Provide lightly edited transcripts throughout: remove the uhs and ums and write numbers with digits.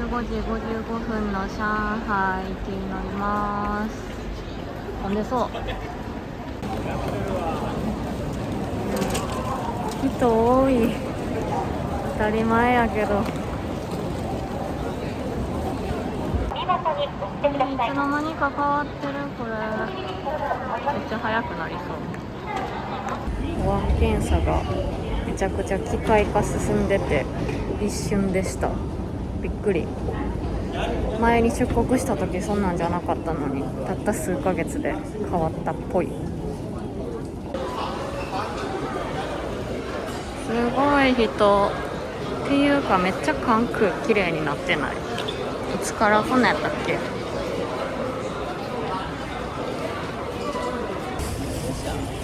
15時55分の上海行きに乗ります。混んでそう。人多い。当たり前やけど。いつの間にか変わってる。これめっちゃ早くなりそう。保安検査がめちゃくちゃ機械化進んでて一瞬でした。びっくり。前に出国した時そんなんじゃなかったのに、たった数ヶ月で変わったっぽい。すごい人っていうか、めっちゃ関空綺麗になってない？いつからこんなんやったっけ？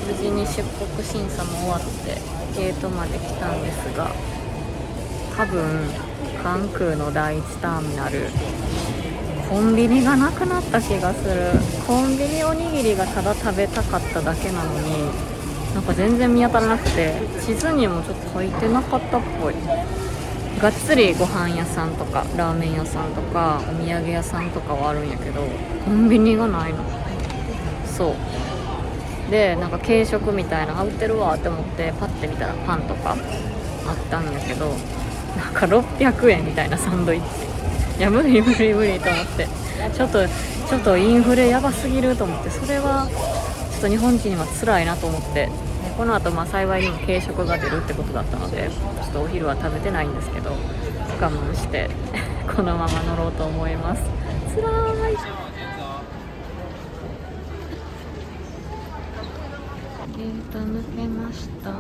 無事に出国審査も終わってゲートまで来たんですが、多分関空の第一ターミナルコンビニがなくなった気がする。コンビニおにぎりがただ食べたかっただけなのに、なんか全然見当たらなくて、地図にもちょっと書いてなかったっぽい。がっつりご飯屋さんとかラーメン屋さんとかお土産屋さんとかはあるんやけど、コンビニがないの。そうで、なんか軽食みたいなの売ってるわって思ってパッて見たらパンとかあったんやけど、なんか600円みたいなサンドイッチ。いや無理と思って、ちょっとインフレやばすぎると思って、それはちょっと日本人には辛いなと思って、この後幸いにも軽食が出るってことだったので、ちょっとお昼は食べてないんですけど、我慢してこのまま乗ろうと思います。辛い。ゲート抜けました。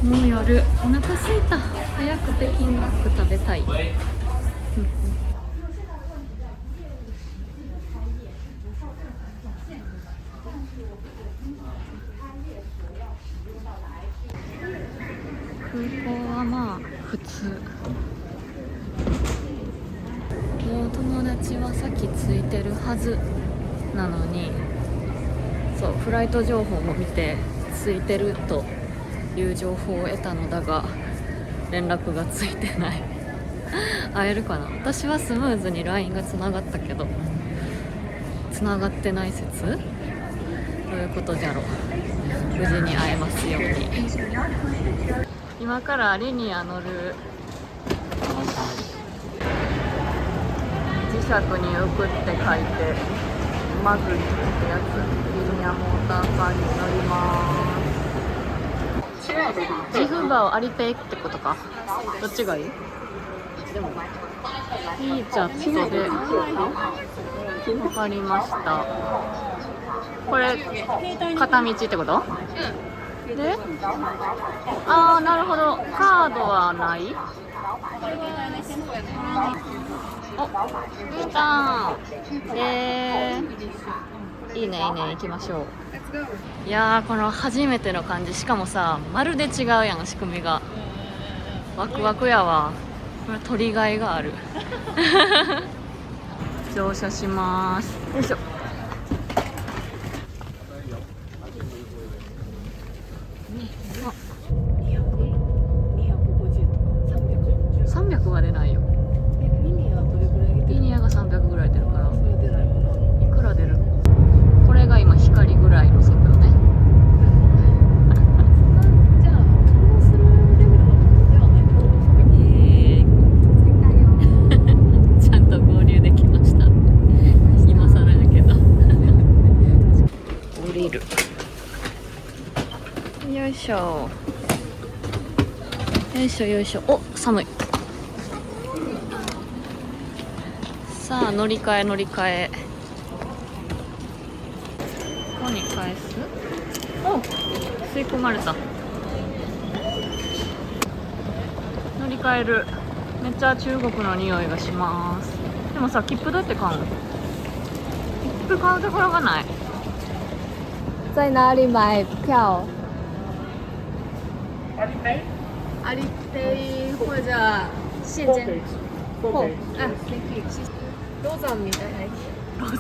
もう夜、お腹すいた。早く北京ダック食べたい。空港はまあ普通。もう友達はさっき着いてるはずなのに、そうフライト情報も見て着いてるという情報を得たのだが、連絡がついてない。会えるかな。私はスムーズに LINE がつながったけど、つながってない説？どういうことじゃろう。無事に会えますように。今からリニア乗る。磁石に浮くって書いてマグリってやつ。リニアモーターカーに乗ります。ジフバオアリペイってことか。どっちがいい？でもいいじゃってで分かりました。これ片道ってこと？で、あーなるほど。カードはない？お、Uターン。いいね行きましょう。いやー、この初めての感じ。しかもさ、まるで違うやん、仕組みが。ワクワクやわ。これ取りがいがある。乗車します。よいしょ。300は出ないよ。リニアが300ぐらい出るから。いくら出るの？これが今光がビール。よいしょよいしょよいしょ。お、寒い。さあ乗り換え乗り換え。ここに返す。お、吸い込まれた。乗り換える。めっちゃ中国の匂いがします。でもさ、切符どうやって買うの？切符買うところがない。在哪里买票？阿里 Pay 或者现金。哦，啊 ，thank you。ローザンみたいなやローソン。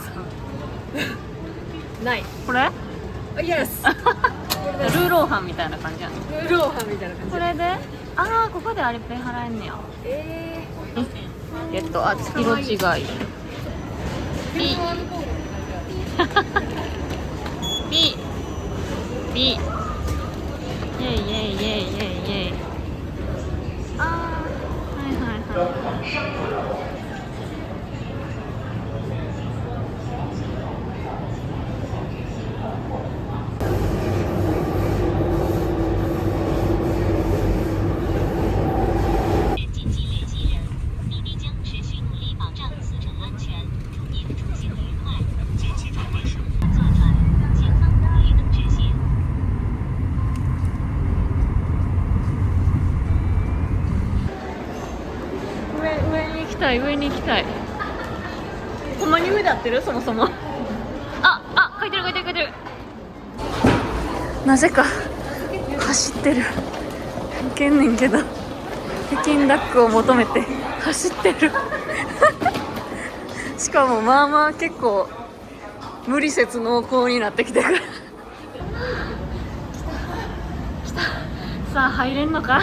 つ。ない。これ？あ、Yes。ルーローハンみたいな感じやね。ルーローハンみたいな感じ。これで、ああ、ここでアリペイ払えんねや。あ、色違い。ピピピイェイイェイイェイイェイイェイ。あー、はいはいはい。上に行きたい。ほんまに上で合ってる？そもそも。書いてる書いてる書いてる。なぜか走ってる。いけんねんけど、北京ダックを求めて走ってる。しかもまあまあ結構無理せず濃厚になってきてる。来た。さあ入れんのか？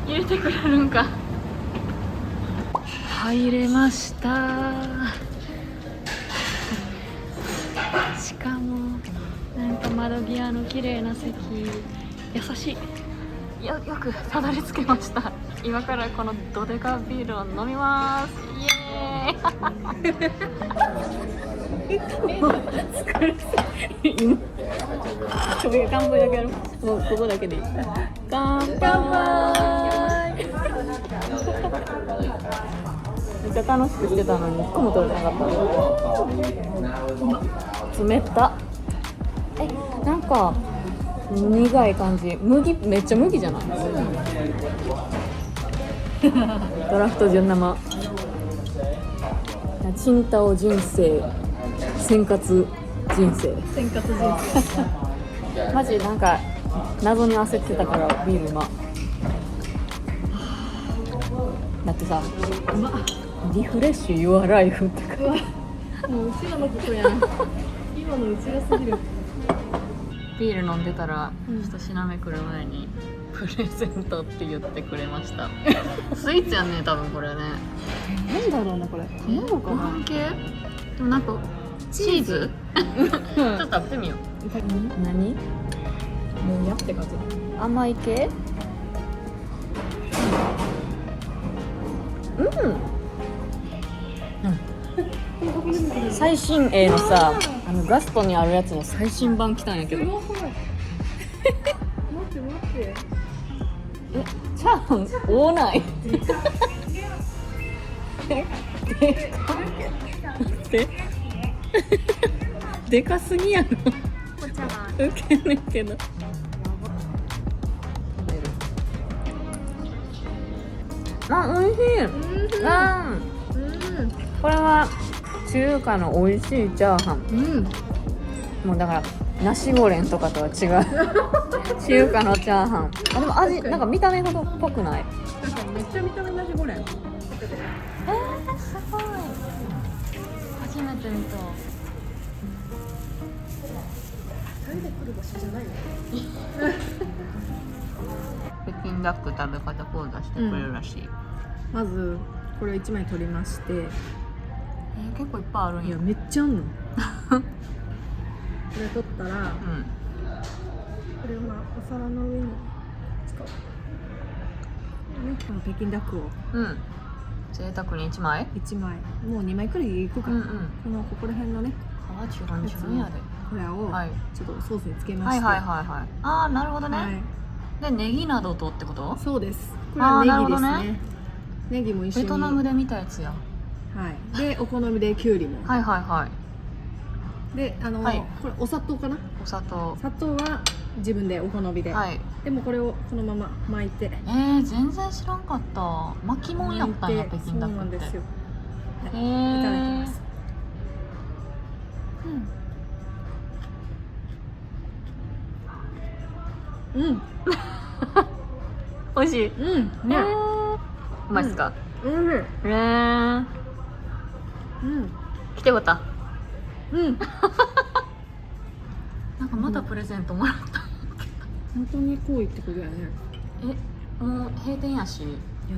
入れてくれるんか？入れました。しかもなんか窓際の綺麗な席、優しい。よくたどり着けました。今からこのドデカビールを飲みます。イエーイ。疲れた。今これ乾杯だけやる。もうここだけでいい。乾杯。めっちゃ楽しくしてたのに1個も取れなかった。冷た。なんか苦い感じ。めっちゃ麦じゃない？ドラフト純生。チンタオ人生、選割人生。選割人生。マジなんか謎に焦ってたからビール今。だってさ、リフレッシュ Your Life ってか。もううちらのことやん。今のうちらすぎる。ビール飲んでたら、一品目来る前にプレゼントって言ってくれました。スイーツやんね、多分これね。なんだろうなこれ。卵かな。ご飯系？でもなんかチーズ？ちょっと食べてみよう。何？もうやって感じ。甘い系？最新鋭のさ、ガストにあるやつの最新版来たんやけど。待ってチャーハン多ない。でかすぎやろ。ウケんねんけど。あ、美味しい。これは中華の美味しいチャーハン。もうだからナシゴレンとかとは違う。中華のチャーハン。でも味なんか見た目ほどっぽくない。確かにめっちゃ見た目ナシゴレン。すごい。初めて見た。2人で来る場所じゃないよ。北京ダック食べ方講座してくれるらしい。まずこれ1枚取りまして。結構いっぱいあるんや。いやめっちゃあんの。これ取ったら、これをお皿の上に使う。この北京ダックを贅沢に1枚もう2枚くらいいくか。ここら辺のね。皮チュルンチュルンやで。これをはいちょっとソースにつけまして、はいはいはいはい。ああなるほどね、はいでネギなどとってこと？そうです。これはネギですなるほどね。ネギも一緒に。ベトナムで見たやつや。はい。でお好みできゅうりも。はいはいはい。ではいこれお砂糖かな？お砂糖。砂糖は自分でお好みで。はい。でもこれをこのまま巻いて。全然知らんかった。巻きもんやったんや北京ダックって。そうなんですよ。いただきます。うん。美味しい。うん。ね。うまいっすか？うん。うん。来てよかった。うん。なんかまたプレゼントもらった。本当に好意ってことやね。もう閉店やし。や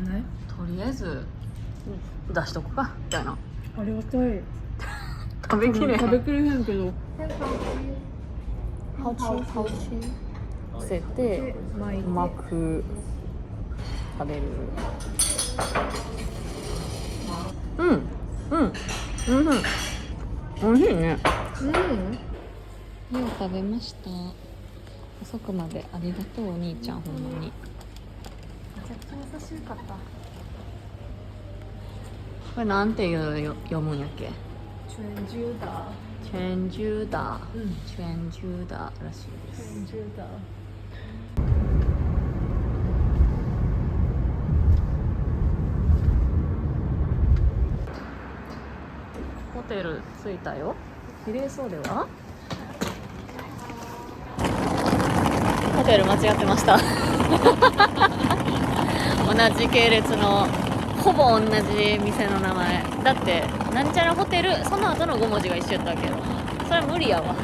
ない？とりあえず出しとくかみたいな。ありがたい。食べきれへん。食べきれへんけど。乗せて巻く食べる。おいしいね。よう食べました。遅くまでありがとうお兄ちゃん、ほんまにめちゃくちゃ優しかった。これなんていう読むんやっけ？チュンジューダー。チェンジューダー、チェンジューダーらしいです。チュンジューダー。ホテル着いたよ。綺麗そうでは？ホテル間違ってました。同じ系列のほぼ同じ店の名前だって、なんちゃらホテル、その後の5文字が一緒やったけど、それは無理やわ。名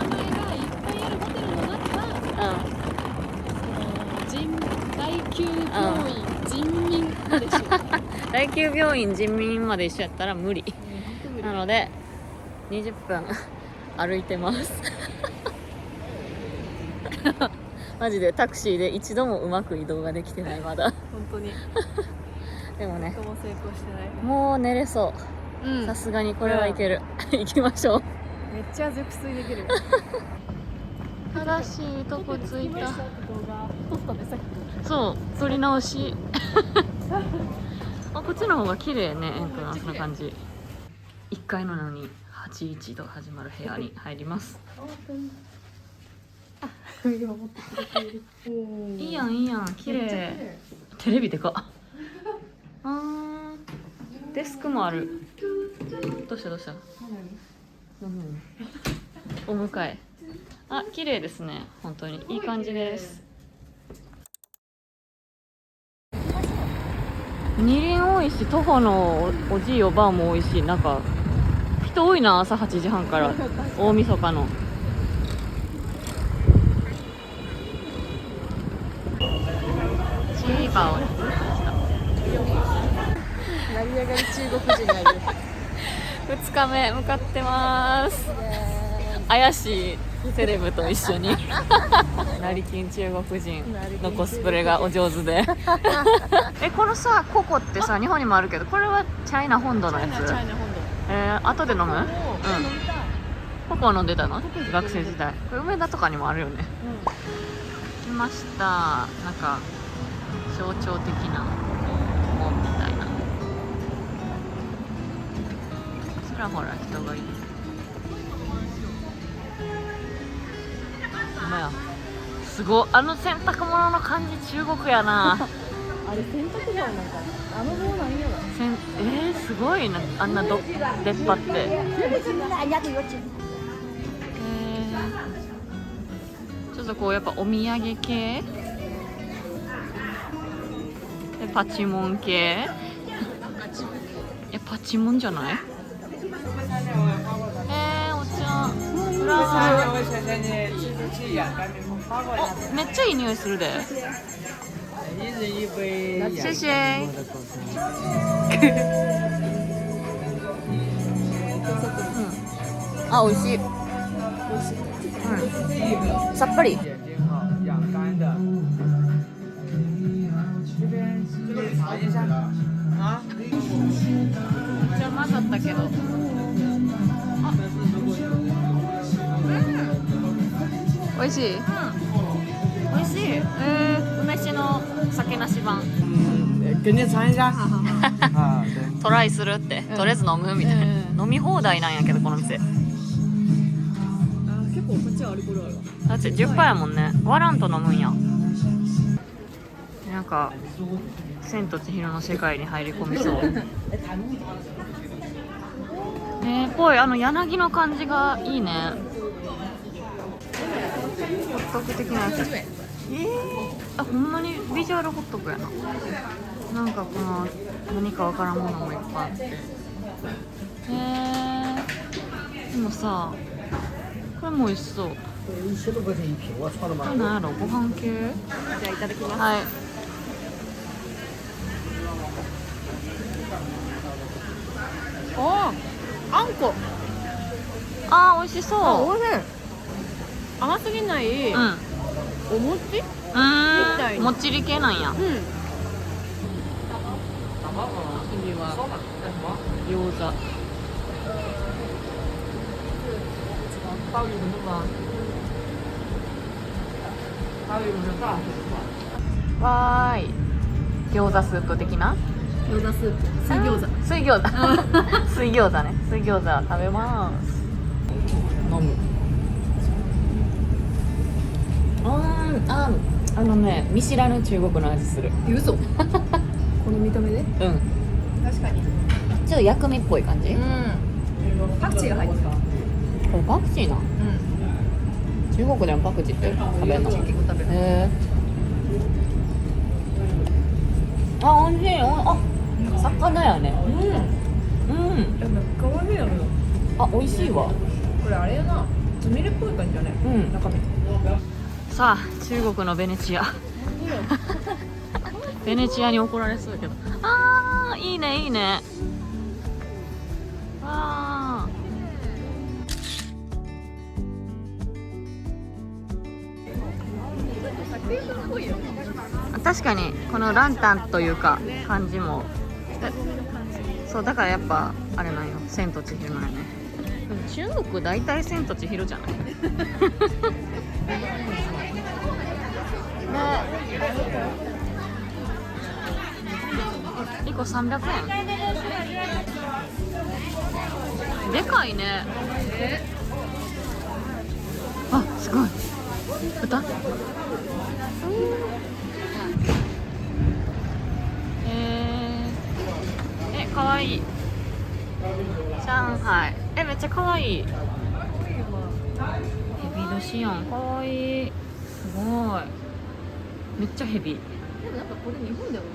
前がいっぱいあるホテルの中は、大宮病院、人民まで一緒。大宮病院人民まで一緒やったら無理。なので20分歩いてます。マジでタクシーで一度もうまく移動ができてないまだ。本当に。でもね、とも成功してない。もう寝れそう。さすがにこれはいける。行きましょう。めっちゃ熟睡できる。正しいとこ着いた。撮ったねさっき。そう、撮り直し。こっちの方が綺麗ね、エントランスの感じ。1階のなのに81と始まる部屋に入ります。いいやんいいやん、綺麗。テレビでかっ。デスクもある。どうしたどうした？お迎え。あ、綺麗ですね。本当にいい感じです。二輪多いし、徒歩のおじいおばあも多いし、なんか人多いな。朝8時半から大晦日の。チーバーを成り上がり中国人がいる。2日目向かってます。怪しいセレブと一緒に成金中国人のコスプレがお上手で。このさココってさ日本にもあるけど、これはチャイナ本土のやつ？チャイナ本土。後で飲む？ココ飲んでたの？ココ学生時代。これ梅田とかにもあるよね。来ました。なんか象徴的な門みたいな。ちらほら人がいる。ほんまや。すごい。あの洗濯物の感じ中国やな。あれ洗濯場なんかあの棒なんやろ。すごいな、あんな出っ張って。ちょっとこうやっぱお土産系でパチモン系。パチモンじゃない？お茶フラワー。めっちゃいい匂いするで。谢谢。あ、美味しい。さっぱり。めっちゃ混ざったけど。美味しい。美味しい。梅酒の酒なし版。给你尝一下。啊，对。トライするって、とりあえず飲むみたいな。飲み放題なんやけどこの店。結構こっちはアルコールあるわ。だって10%やもんね。割らんと飲むんや。なんか千と千尋の世界に入り込みそう。ぽい、柳の感じがいいね。ホットク的なやつ。あ、ほんまにビジュアルホットクやな。なんかこの何かわからんものもいっぱいあって。でもさ、これも美味しそう。これなんやろ、ご飯系？じゃあいただきます。はい。あんこ。あー、美味しそう。おいしい。甘すぎない。うん。お餅？みたいな。もっちり系なんや。うん。次は餃子。わーい。餃子スープ的な？餃子スープ。水餃子。水餃子。水餃子ね。水餃子食べます。飲む。見知らぬ中国の味する。嘘。この見た目で？うん。確かに。ちょっと薬味っぽい感じ。うん。パクチーが入ってた。これパクチーな。中国でもパクチーって食べるの？結構食べる。あ、美味しい。あ、魚やね。うん。でも可愛いやろ。あ、美味しいわ。これあれやな。つみれっぽい感じだね。中身。さあ、中国のベネチア。ベネチアに怒られそうだけど。あー、いいねいいね。わー。確かにこのランタンというか感じも、そうだからやっぱあれなんよ、千と千尋なんよね。でも中国大体千と千尋じゃない？1個300円。でかいね。あ、すごい。豚？かわいい。上海。めっちゃかわいい。ヘビードシオンかわいい。すごい。めっちゃヘビー。でもなんかこれ日本でも見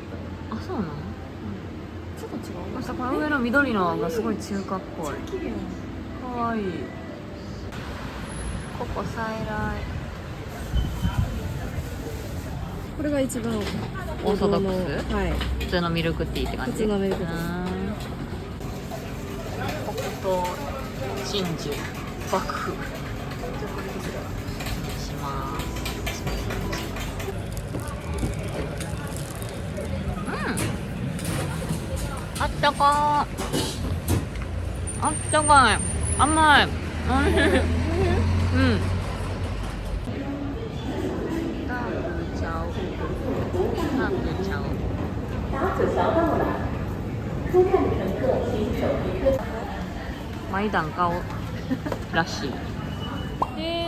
た。あ、そうなの？ちょっと違う。またこの上の緑のがすごい中華っぽい。綺麗。かわいい。ここ再来。これが一番オーソドックス？はい。普通のミルクティーって感じ。普通のミルクティー。黒糖真珠爆風。します。あったかー。あったかい。甘い。おいしい。うん。大不巧，大不巧。毎段顔らしい。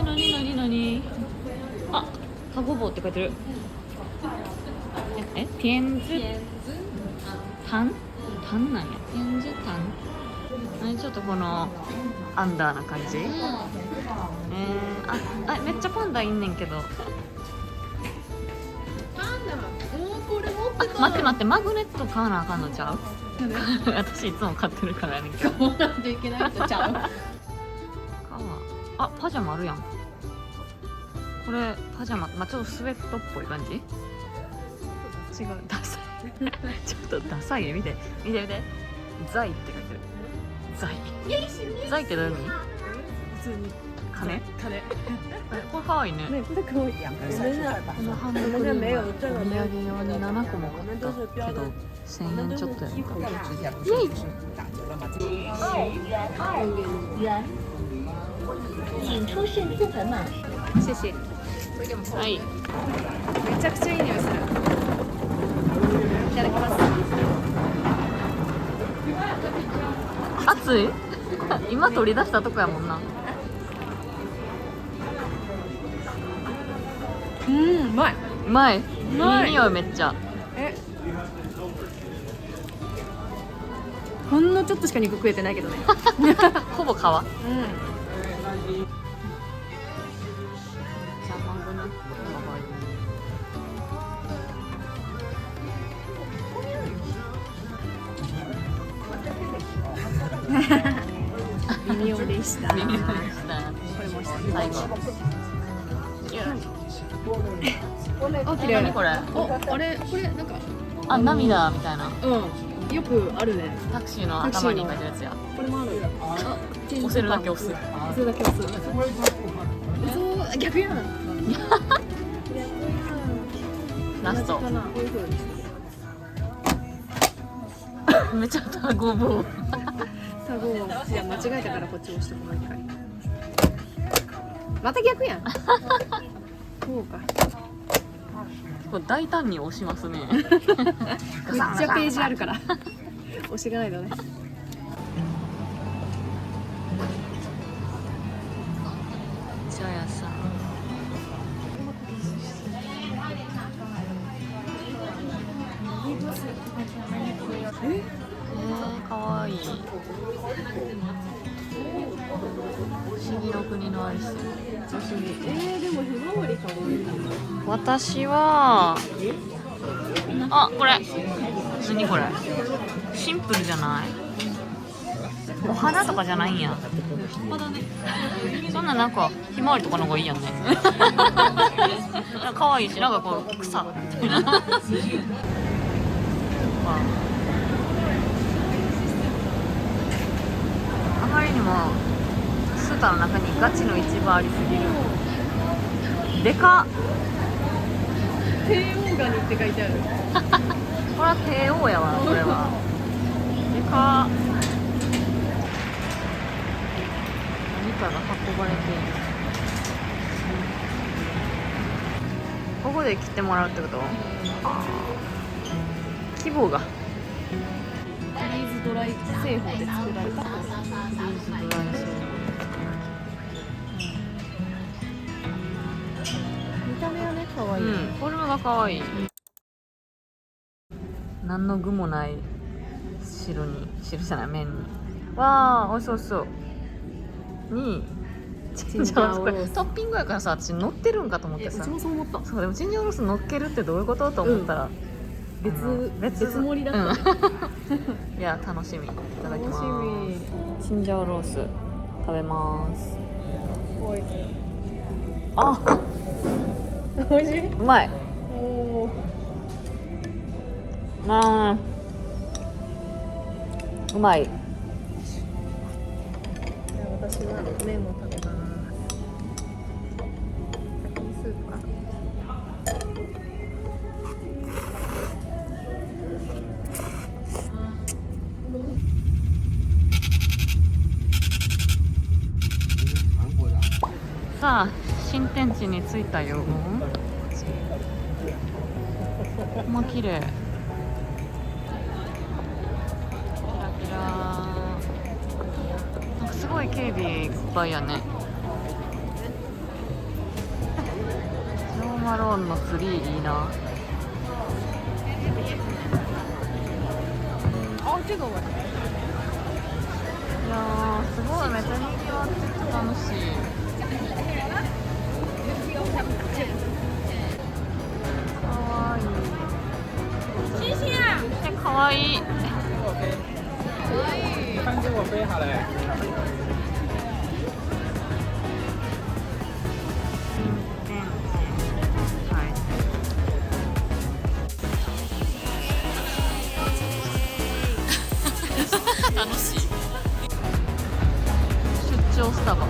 なになに。あ、タゴボウって書いてる。テンズタンなんや。テンズタン。ちょっとこのアンダーな感じ。めっちゃパンダいんねんけど。これ持ってた。待って、マグネット買わなあかんのちゃう？私いつも買ってるからやねんけど。買わないといけないとちゃう。あ、パジャマあるやん。これパジャマ、ちょっとスウェットっぽい感じ。違う、ダサい。ちょっとダサいよ。見てザイって書いてる。ザイってどういう意味？普通に金？金。これかわいいね。これ可愛い。このハンドクリームお土産用に7個も買ったけど1000円ちょっとやねんか。请出示资本码。谢謝。これでもはい。めちゃくちゃいい匂いする。いただきます。熱い今取り出したとこやもんな。うまい。うまい。まいいい匂いめっちゃ。え、ほんのちょっとしか肉食えてないけどね。ほぼ皮。微妙でした。微妙でした。これもした。最後。あ、綺麗。何これ？お、あれ、これなんか、あ、涙みたいな。よくあるね。タクシーの頭に書いてるやつや。これもある。あ、押せるだけ押す。押せるだけ押す。そう、逆やん。ラスト。かな。めっちゃタゴボー。タゴを、いや間違えたからこっち押してもう一回。また逆やん。そうか。これ大胆に押しますね。めっちゃページあるから。押していかないとね。茶屋さん。かわいい。不思議の国のアリス。でもひまわりかわいい。私はあ、これ何これ、シンプルじゃない？お花とかじゃないんや。そんななんかひまわりとかの方がいいやんね。可愛いし、なんかこう草みたいな。あまりにもスーパーの中にガチの市場ありすぎる。でかっ。帝王ガニって書いてある。これは帝王やわ、これは。でかっ。何かが運ばれている。ここで切ってもらうってこと？規模が。フリーズドライ製法で作られた。見た目はね、可愛い。うん、フォルムが可愛い。何の具もない汁じゃない麺に。わあ、美味しそう美味しそう。にチンジャオロース。これトッピングやからさ、私乗ってるんかと思ってさ。うちもそう思った。そう、でもチンジャオロース乗っけるってどういうことと思ったら、別盛りだったね。いや、楽しみ。いただきます。楽しみ。チンジャオロース食べます。おい。あ、美味しい。うまい。おお。うまい。じゃあ私は麺を食べます。先にスープか。さあ、新天地に着いたよ。まあ綺麗。キラキラ。なんかすごい警備いっぱいやね。ジョーマローンのツリーいいな。あ、这个我。いやー、すごい、めっちゃ人気は楽しい。かわいい。かわいい。看见我飞好了。楽しい。出張スタバ。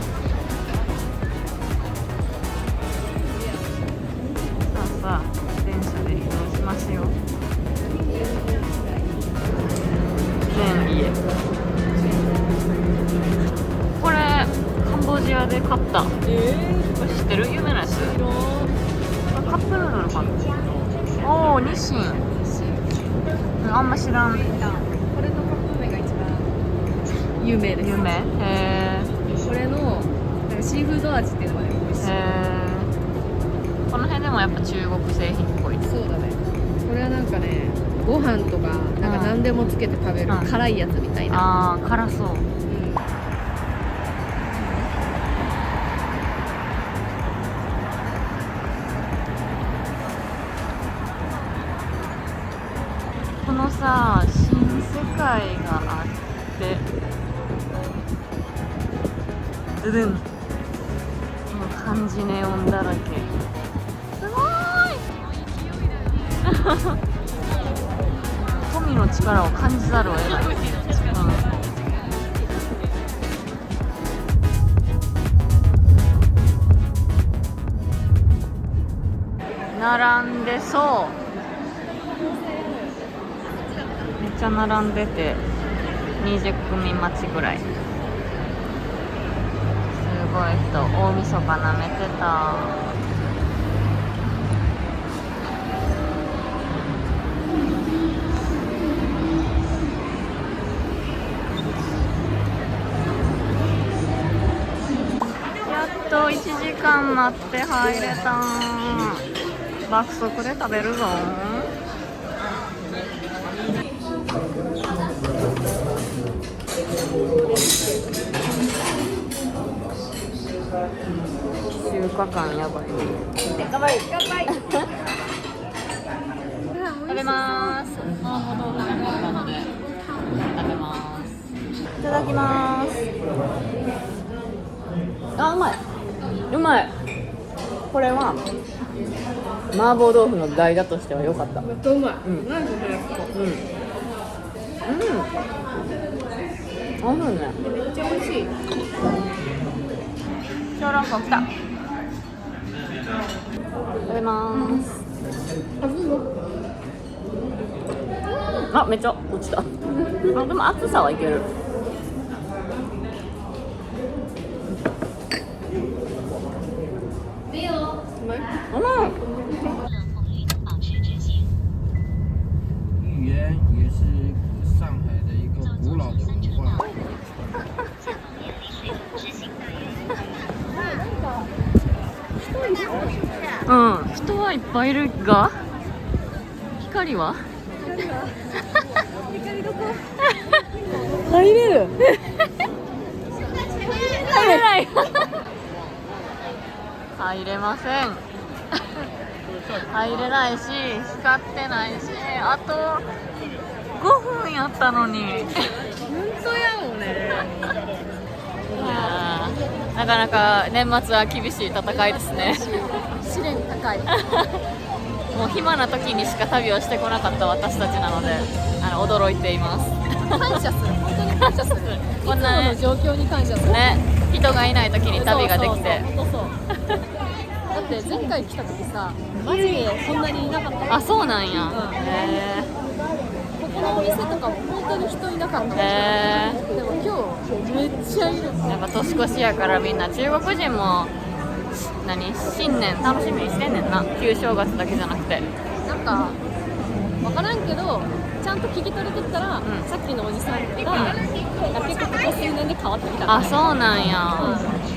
ったこれ知ってる有名なやつこれカップヌードルかなおお日清あんま知らんこれのカップ麺が一番有名です。有名へえこれのなんかシーフード味っていうのがね美味しい。へえこの辺でもやっぱ中国製品っぽいそうだね。これはなんかねご飯とかなんか何でもつけて食べるうん辛いやつみたいな。あー辛そうこのさ新世界があってドゥドゥンこの漢字ネオンだらけすごーい富の力を感じざるを得ない、並んでそうめっちゃ並んでて20組待ちぐらいすごい人大晦日なめてたやっと1時間待って入れた爆速で食べるぞ中華感やばい乾杯乾杯食べます麻婆豆腐なので食べますいただきますあ、うまいうまいこれは麻婆豆腐の代打としては良かっためっちゃうまい。うんなんでこれおいしいねめっちゃ美味しい。小籠包来た食べますあ、めっちゃ落ちたあ、でも厚さはいける语言也是上海的一个古老的文化。うん、人はいっぱいいるが光は入れる入れない入れません入れないし光ってないしあと5分やったのに本当やもんね。いやーなかなか年末は厳しい戦いですね試練高い。もう暇な時にしか旅をしてこなかった私たちなので驚いています感謝する。本当に感謝する。こんなねいつもの状況に感謝する。ね人がいない時に旅ができてそうそうそうだって前回来た時さマジでそんなにいなかったよ。あ、そうなんや、ここのお店とかも本当に人いなかった。へでも今日めっちゃいる。やっぱ年越しやからみんな中国人も新年楽しみにしてんねんな旧正月だけじゃなくてなんか分からんけどちゃんと聞き取れてったら、んさっきのおじさんが、結構ここ数年で変わってきたあ、そうなんや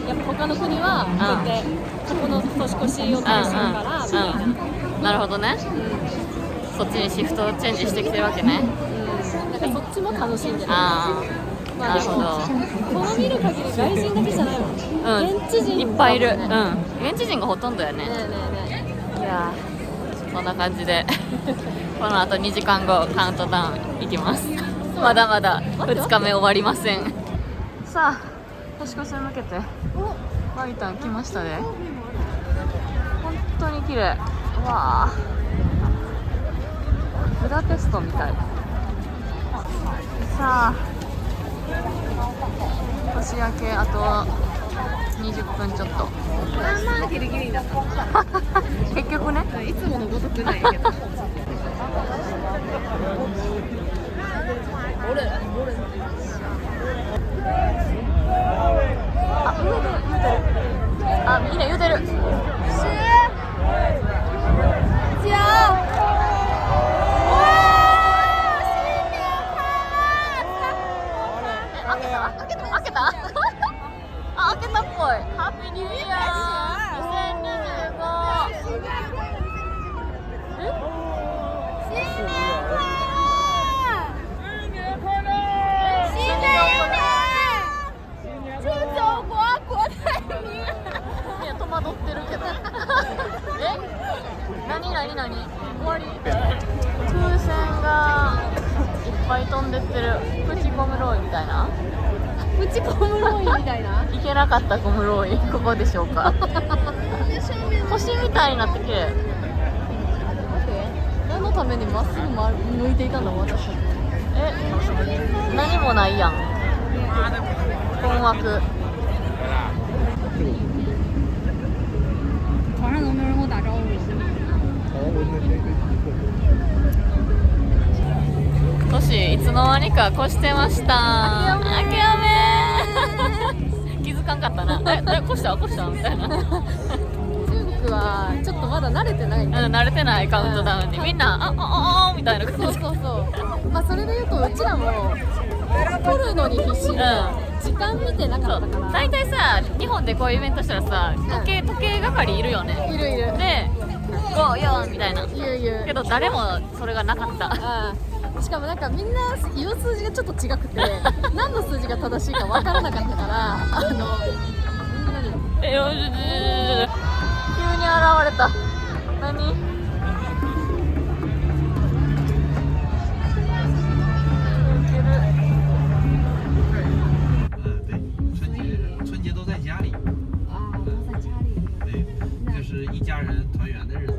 やっぱ他の国はこうやってここの年越しを楽しむからみたいな、なるほどねそっちにシフトチェンジしてきてるわけねなんかそっちも楽しんでる。ああ、なるほどこの見る限り外人だけじゃないもん、現地人いっぱいいる、だもんね。現地人がほとんどやねねえねえねいやーそんな感じでこの後2時間後カウントダウンいきますまだまだ2日目終わりませんさあ年越しに向けてワイタン来ましたね本当に綺麗うわあブダペストみたいさあ年明けあと20分ちょっとまあまあギリギリだった結局ねいつものごとくないけどあ、上で植えてるけどえ何終わり風船がいっぱい飛んでってるプチコムロイみたいなプチコムロイみたいな。いけなかったコムロイここでしょうか星みたいになって綺麗。何のためにまっすぐ向いていたの私。何もないやん。困惑。船上都没有人跟我打招呼。トシいつの間にか越してました。あきやめ気づかんかったな。越したみたいな。中国はちょっとまだ慣れてない。慣れてないカウントダウンにみんなあみたいな感じ。そう。まあそれで言うとうちらも撮るのに必死で、時間見てなかったから。大体さ日本でこういうイベントしたらさ時計係いるよね。いる。で5、4みたいな。言う。けど誰もそれがなかった。しかもなんかみんな言う数字がちょっと違くて何の数字が正しいか分からなかったから急に現れた。何？春节都在家里。都在家里。对，就是一家人团圆的日子。